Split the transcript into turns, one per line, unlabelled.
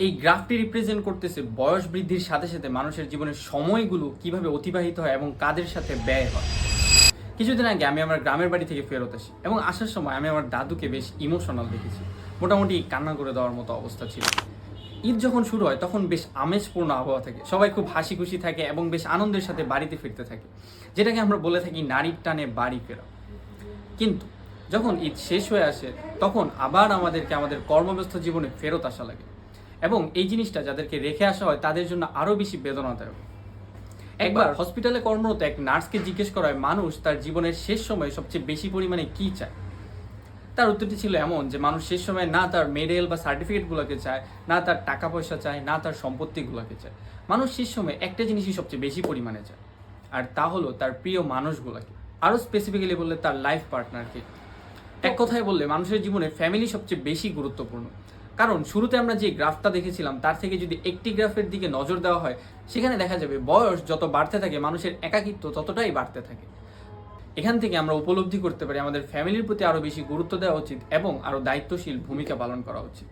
এই গ্রাফটি রিপ্রেজেন্ট করতেছে বয়স বৃদ্ধির সাথে সাথে মানুষের জীবনের সময়গুলো কিভাবে অতিবাহিত হয় এবং কাদের সাথে ব্যয় হয়। কিছুদিন আগে আমি আমার গ্রামের বাড়ি থেকে ফেরত আসি এবং আসার সময় আমি আমার দাদুকে বেশ ইমোশনাল দেখেছি। মোটামুটি কান্না করে দেওয়ার মতো অবস্থা ছিল। ঈদ যখন শুরু হয় তখন বেশ আমেজপূর্ণ আবহাওয়া থাকে, সবাই খুব হাসি খুশি থাকে এবং বেশ আনন্দের সাথে বাড়িতে ফিরতে থাকে, যেটাকে আমরা বলে থাকি নারীর টানে বাড়ি ফেরা। কিন্তু যখন ঈদ শেষ হয়ে আসে তখন আবার আমাদেরকে আমাদের কর্মব্যস্ত জীবনে ফেরত আসা লাগে এবং এই জিনিসটা যাদেরকে রেখে আসা হয় তাদের জন্য আরও বেশি বেদনাদায়ক। একবার হসপিটালে কর্মরত এক নার্সকে জিজ্ঞেস করা হয় মানুষ তার জীবনের শেষ সময়ে সবচেয়ে বেশি পরিমাণে কি চায়। তার উত্তরটি ছিল এমন যে মানুষ শেষ সময় না তার মেডেল বা সার্টিফিকেটগুলোকে চায়, না তার টাকা পয়সা চায়, না তার সম্পত্তিগুলোকে চায়। মানুষ শেষ সময় একটা জিনিসই সবচেয়ে বেশি পরিমাণে চায়, আর তা হলো তার প্রিয় মানুষগুলোকে, আরও স্পেসিফিক্যালি বললে তার লাইফ পার্টনারকে। এক কথায় বললে মানুষের জীবনে ফ্যামিলি সবচেয়ে বেশি গুরুত্বপূর্ণ। কারণ শুরুতে আমরা যে গ্রাফটা দেখেছিলাম তার থেকে যদি একটি গ্রাফের দিকে নজর দেওয়া হয় সেখানে দেখা যাবে বয়স যত বাড়তে থাকে মানুষের একাকিত্ব ততটাই বাড়তে থাকে। এখান থেকে আমরা উপলব্ধি করতে পারি আমাদের ফ্যামিলির প্রতি আরও বেশি গুরুত্ব দেওয়া উচিত এবং আরও দায়িত্বশীল ভূমিকা পালন করা উচিত।